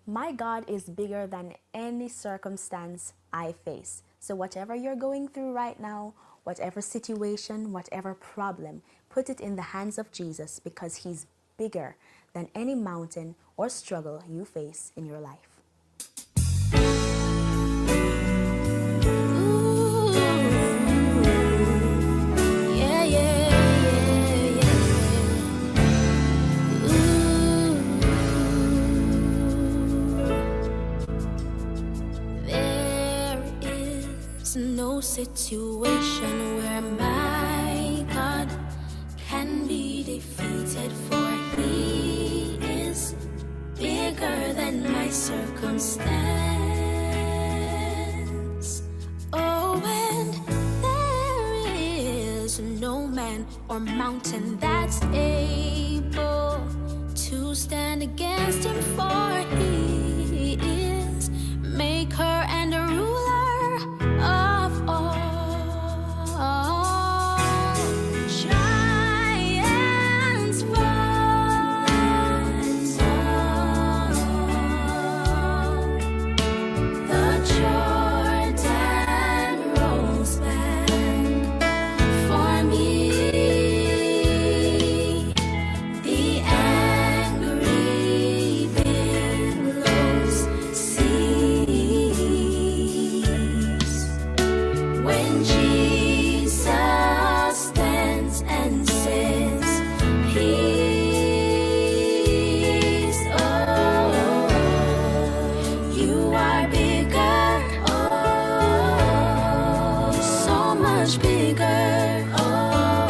My God is bigger than any circumstance I face. So, whatever you're going through right now, whatever situation, whatever problem, put it in the hands of Jesus because He's bigger than any mountain or struggle you face in your life. No situation where my God can be defeated, for He is bigger than my circumstance. Oh, and there is no man or mountain that's able to stand against Him, for He is maker and a ruler of all. Giants fall, the Jordan rolls back for me. The angry billows cease when Jesus stands and says, "Peace." Oh, you are bigger, oh, so much bigger. Oh,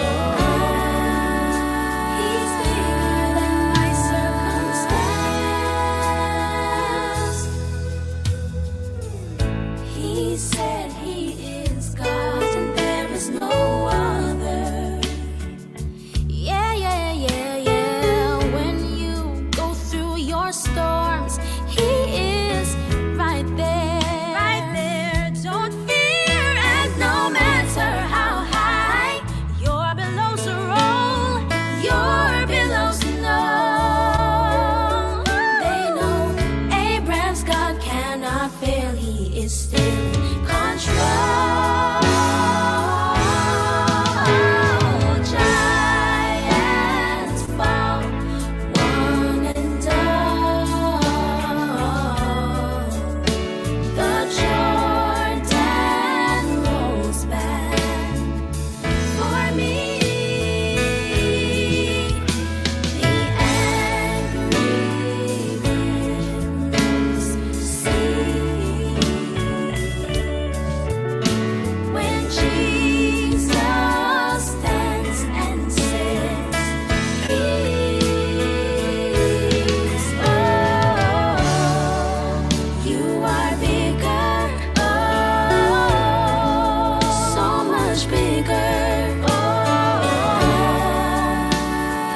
He's bigger than my circumstance. He said He is God and there is no other. Yeah, yeah, yeah, yeah. When you go through your storms, He is right there. Right there. Don't fear, and no matter how high your billows roll, your billows know. They know Abraham's God cannot fail. He is still in control. Giants fall, one and all. The Jordan rolls back for me. The angry billows cease when Jesus stands and says, "Peace." Oh, you are bigger, oh, so much bigger. Oh,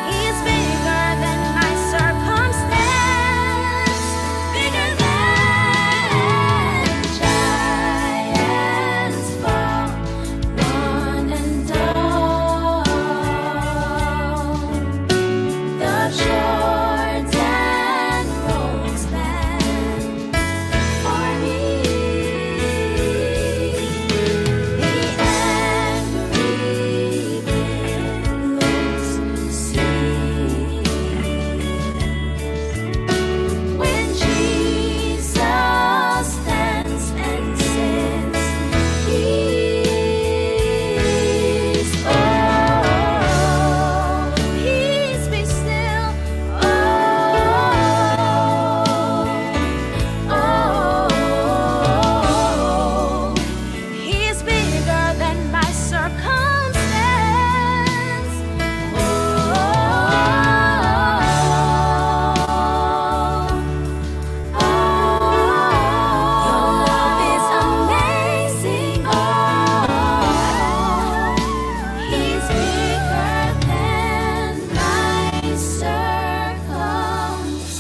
He's bigger than my circumstance, bigger than giants fall, one and all. The Jordan rolls back for me. The angry billows cease when Jesus stands and says, "Peace." Oh, peace be still. Oh, He's bigger than my circumstance. Oh, your love is amazing. Oh, He's bigger than my circumstance.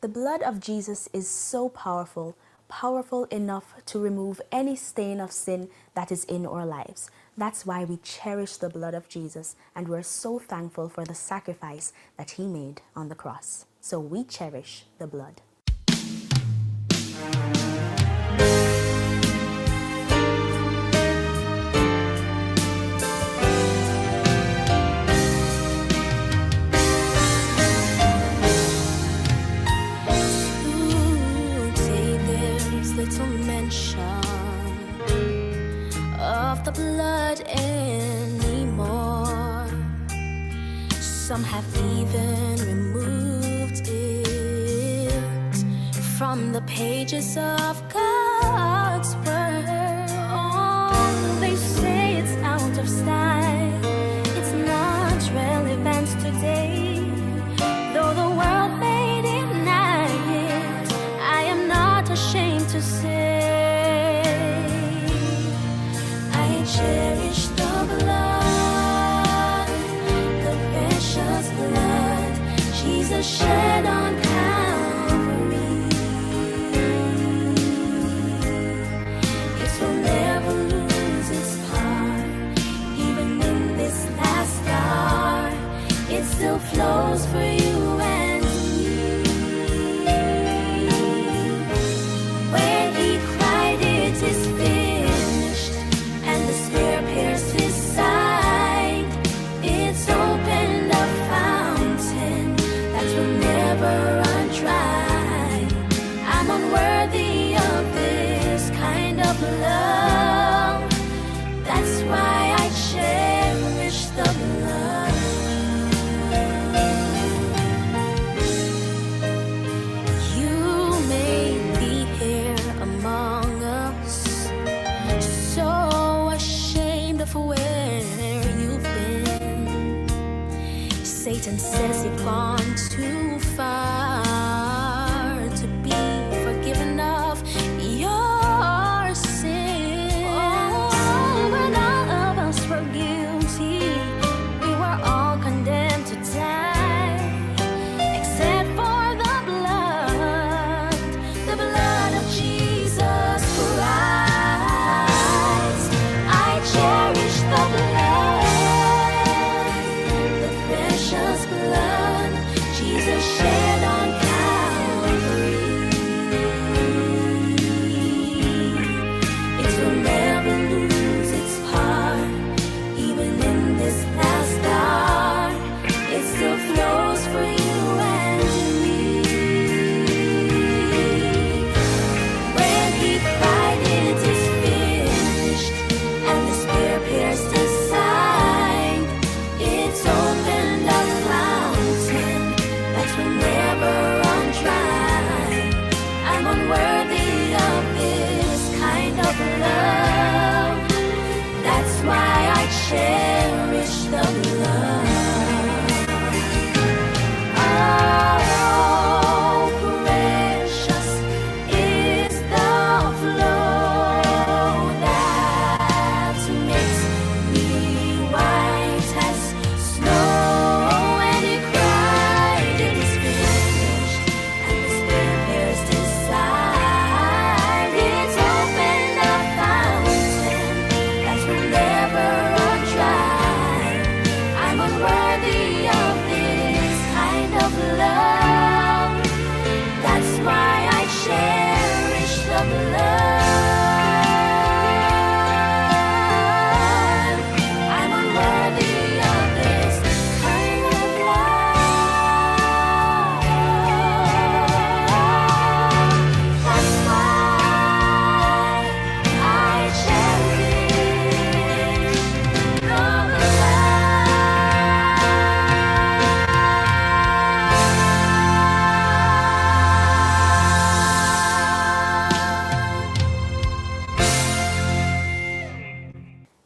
The blood of Jesus is so powerful, powerful enough to remove any stain of sin that is in our lives. That's why we cherish the blood of Jesus, and we're so thankful for the sacrifice that he made on the cross. So we cherish the blood. Little mention of the blood anymore. Some have even removed it from the pages of God's word. Oh, they say it's out of style, it's not relevant today. Though the world may deny it, I am not ashamed to say I cherish the blood, the precious blood Jesus shed on Calvary. It will never lose its power, even in this last hour. It still flows for you and me. When he cried, "It is finished," and the spear pierced his side, it's opened a fountain that will never run dry. I'm unworthy of this kind of love. That's why I cherish the blood. You may be here among us, so ashamed of where you've been. Satan says you've gone too far to be forgiven of your sin. Oh, when all of us were guilty, we were all condemned to die, except for the blood of Jesus Christ. I cherish the blood, the precious blood Jesus shed on Calvary. It will never lose its power, even in this last hour. It still flows for you and me. When he cried, "It is finished," and the spear pierced his side, it's opened a fountain that will never run dry. I'm unworthy of this kind of love. That's why I cherish the blood. Oh, precious is the flow that makes me white as snow. And he cried, "It is finished," and the spear pierced his side. It's opened a fountain that will never run dry. I'm unworthy of this kind of love. That's why I cherish the blood. I'm unworthy of this kind of love. That's why I cherish the blood.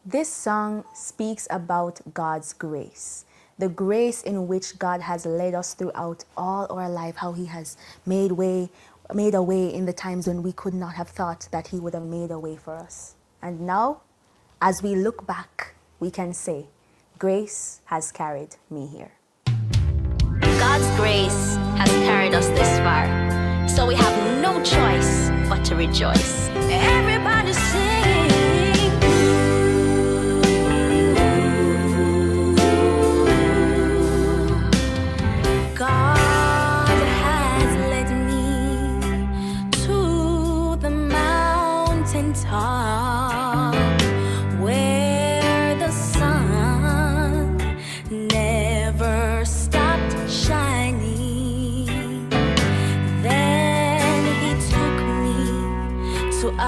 This song speaks about God's grace, the grace in which God has led us throughout all our life, how he has made a way in the times when we could not have thought that he would have made a way for us. And now, as we look back, we can say, grace has carried me here. God's grace has carried us this far, so we have no choice but to rejoice. Everybody sing. God has led me to the mountaintop where the sun never stopped shining. Then he took me to a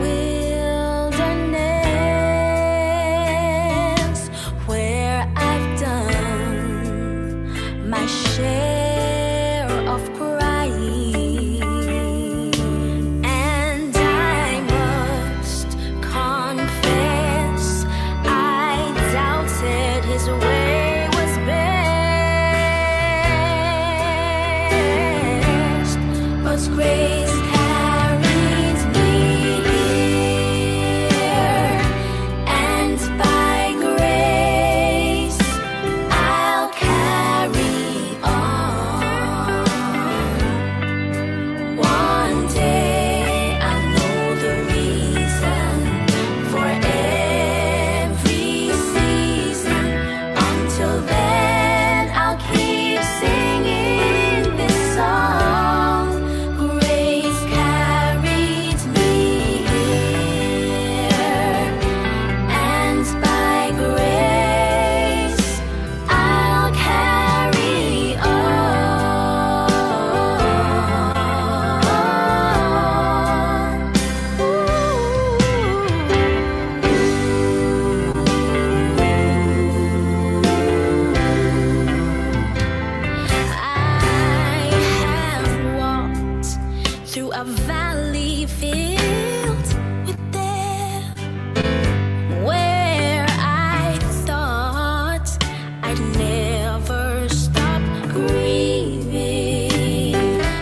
wilderness where I've done my share of crying, and I must confess I doubted his way was best, but grace carried me here, and by grace I'll carry on. One day I'll know the reason for every season. Until then I'll keep singing this song. Grace carried me here, and by grace I'll carry on. I have walked through a valley filled with death, where I thought I'd never stop grieving.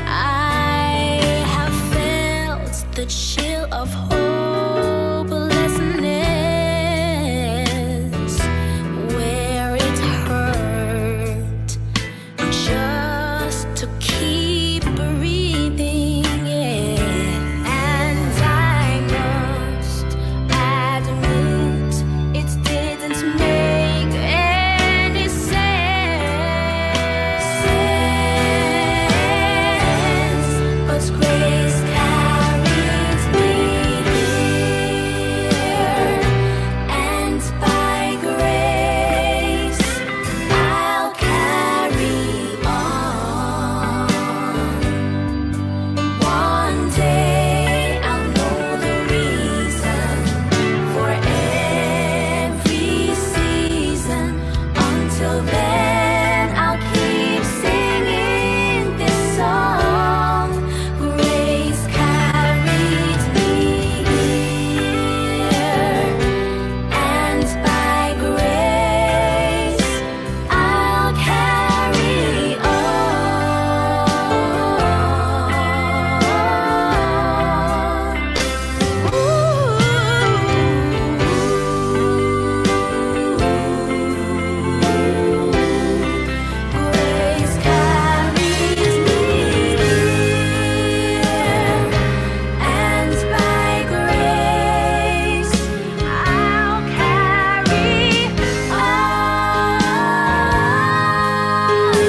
I have felt the chill of hopelessness, where it hurt just to keep breathing, yeah. And I must admit it didn't make any sense, but grace carried me here, and by grace I'll carry on. One day I'll know the reason for every season. Until then I'll keep singing this song. Grace carried me here, and by grace I'll carry on. Grace carries me here, and by grace I'll carry on.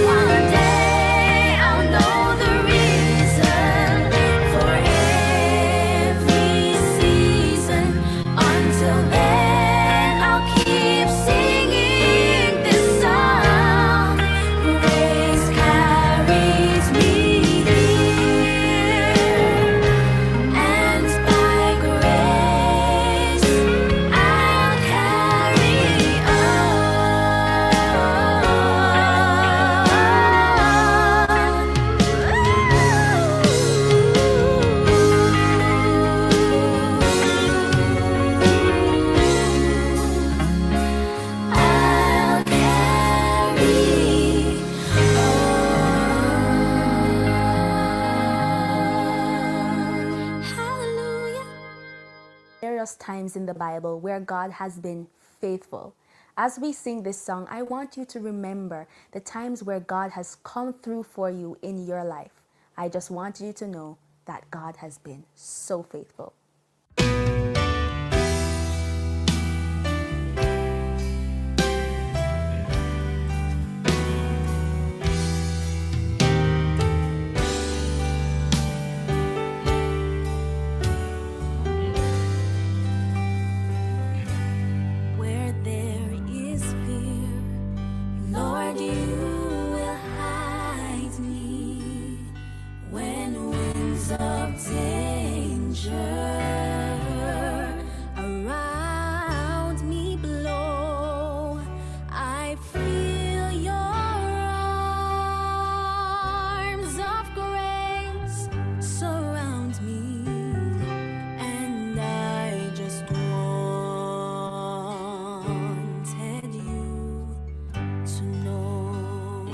One day I'll know the reason for every season. Until then I'll keep singing this song. Grace carries me here, and by grace I'll carry I'll carry on. Hallelujah. Various times in the Bible where God has been faithful. As we sing this song, I want you to remember the times where God has come through for you in your life. I just want you to know that God has been so faithful. Where there is fear, Lord, you will hide me. When winds of danger around me blow, I feel your arms of grace surround me, and I just wanted you to know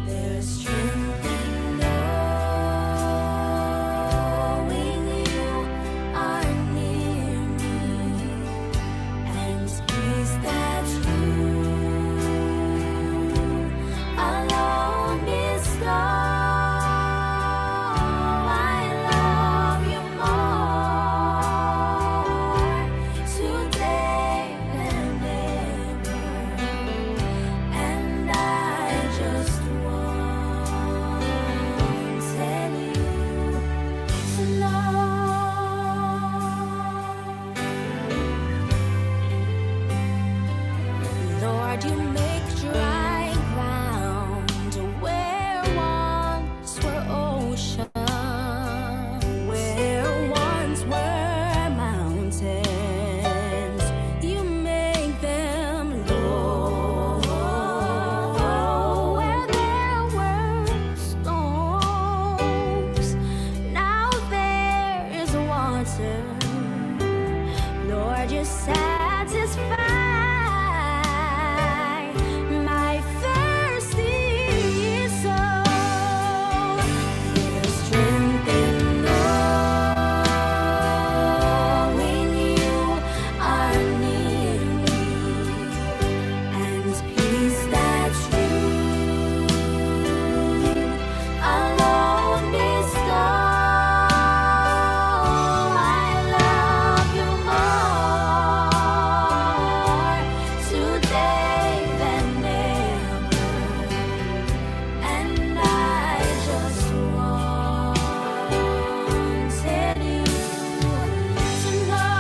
there's strength in knowing you are near me, and peace that you alone bestow. I love you more today than ever, and I just wanted you to know. Lord, you make dry ground where once were oceans, where once were mountains. You make them low. Where there were storms, now there is water. Lord, you satisfy my thirsty soul. There's strength in knowing you are near me, and peace that you alone bestow. I love you more today than ever, and I just wanted you to know.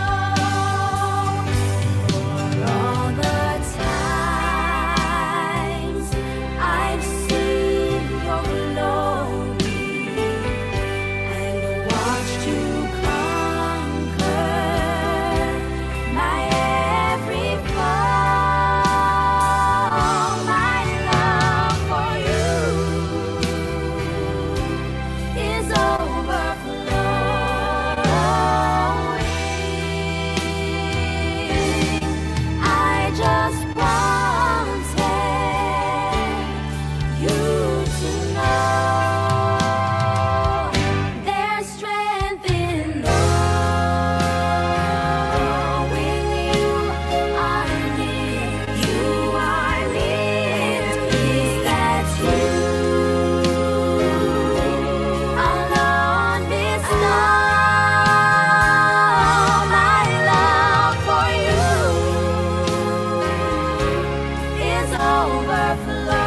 For all the times I've seen your glory and watched you conquer my every fall, my love for you is overflowing. I just wanted you to know there's strength in knowing you are near. You are near me, that you alone bestow. My love for you is overflowing.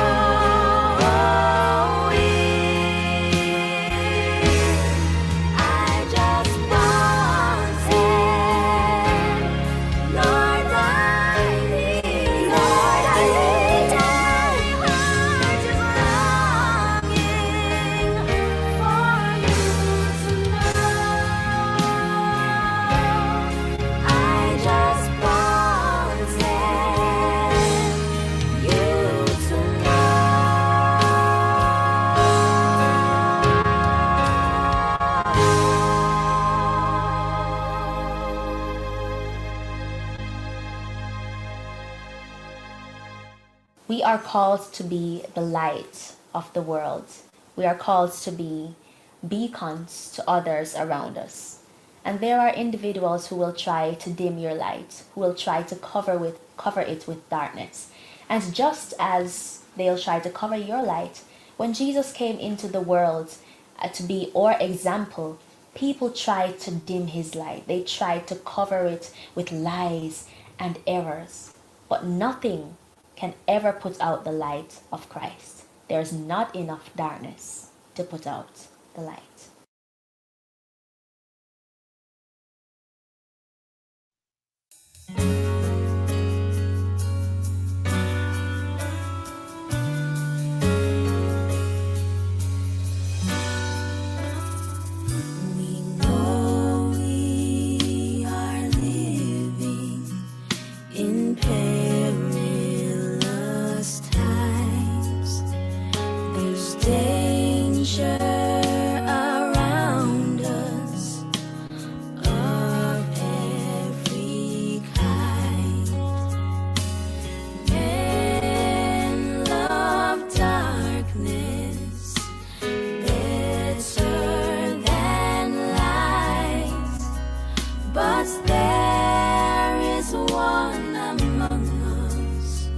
I just wanted, Lord, I need, Lord, I need, my heart is longing for you to know. I just wanted you to We are called to be the light of the world. We are called to be beacons to others around us. And there are individuals who will try to dim your light, who will try to cover it with darkness. And just as they'll try to cover your light, when Jesus came into the world to be our example, people try to dim his light. They try to cover it with lies and errors. But nothing can ever put out the light of Christ. There's not enough darkness to put out the light. We know we are living in perilous times. There's danger around us of every kind. Men love darkness better than light, but there is one among us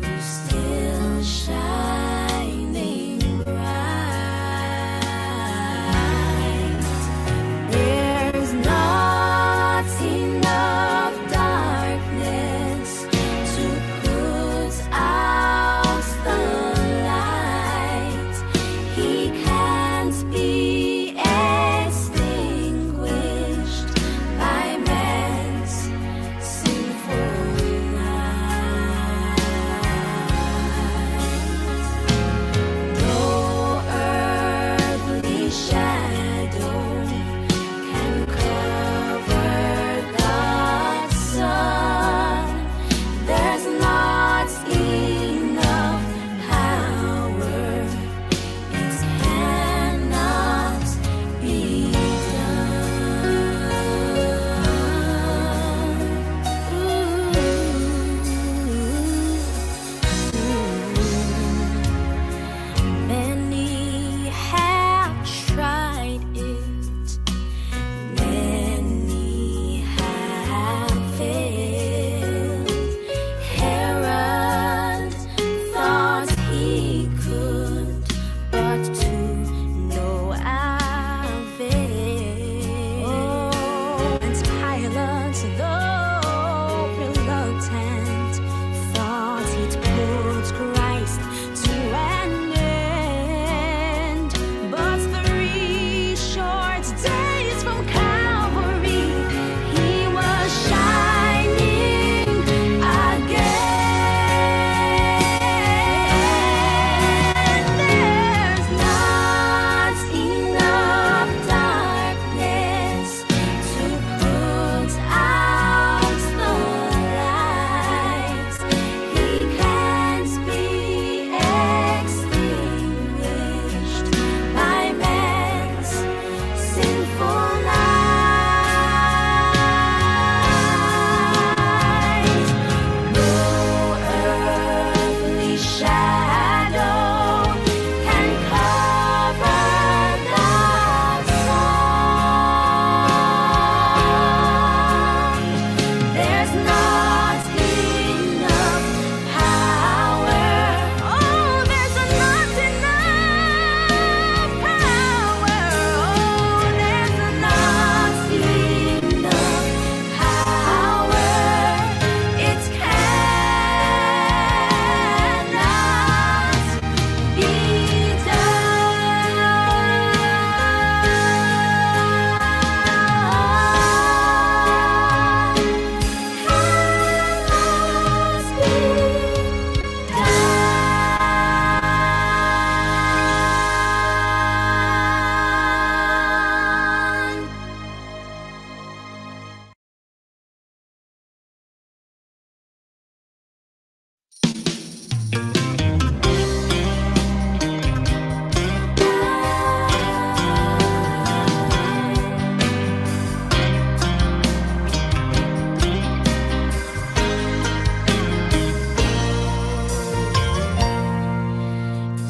who's still shining bright. There's not enough darkness to put out the light. He can't be extinguished by man's sinful night. No earthly shadow can cover God's sun. There's not enough power. It cannot be done. Many have tried it. Many have failed. Herod thought he could, but to no avail. And Pilate, though reluctant, thought he'd put Christ to an end. But 3 short days from Calvary, he was shining again. There's not enough darkness to put out the light. He can't be extinguished by man's sinful night. No earthly shadow can cover God's sun. There's not enough power. Oh, there's not enough power. Oh, there's not enough power. It cannot be done.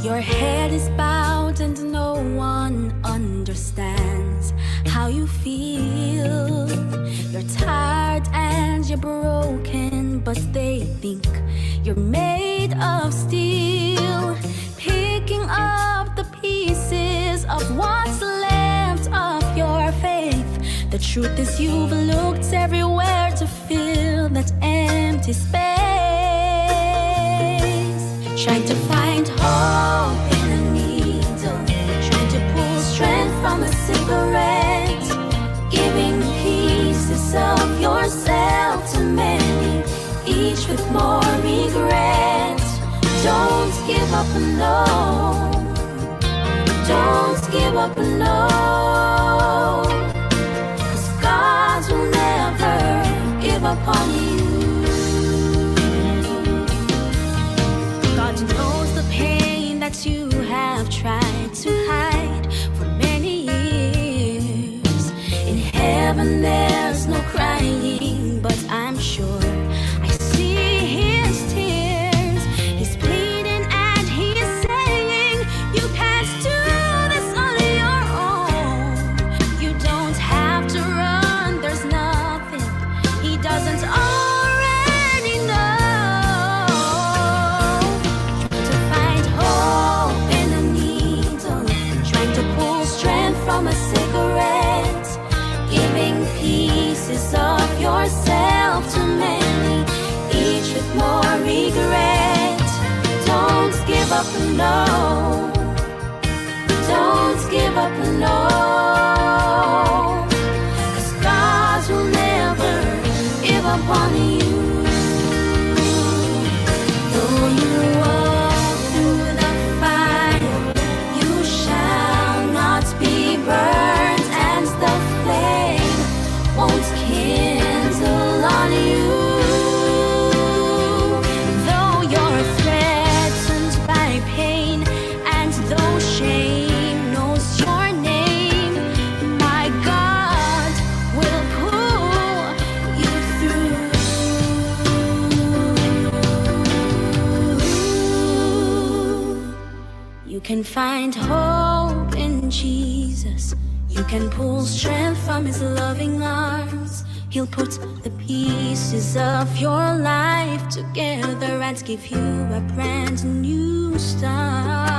Your head is bowed and no one understands how you feel. You're tired and you're broken, but they think you're made of steel. Picking up the pieces of what's left of your faith. The truth is you've looked everywhere to fill that empty space, trying to find hope in a needle, trying to pull strength from a cigarette, giving pieces of yourself to many, each with more regret. Don't give up, no. Don't give up, no. 'Cause God will never give up on you. God knows the pain that you have tried to hide for many years. In heaven there's no crying, but I'm sure I see his tears. He's pleading and he's saying, you can't do this on your own. You don't have to run, there's nothing he doesn't already know. To find hope in a needle, trying to pull strength from a cigarette, giving pieces of yourself to many, each with more regret. Don't give up, no. Don't give up, no. 'Cause God will never give up on you. Though you walk through the fire, you shall not be burned, and the flame won't kindle on you. Though you're threatened by pain, and though shame knows your name, my God will pull you through. You can find hope in Jesus. You can pull strength from his loving arms. He'll put the pieces of your life together and give you a brand new start.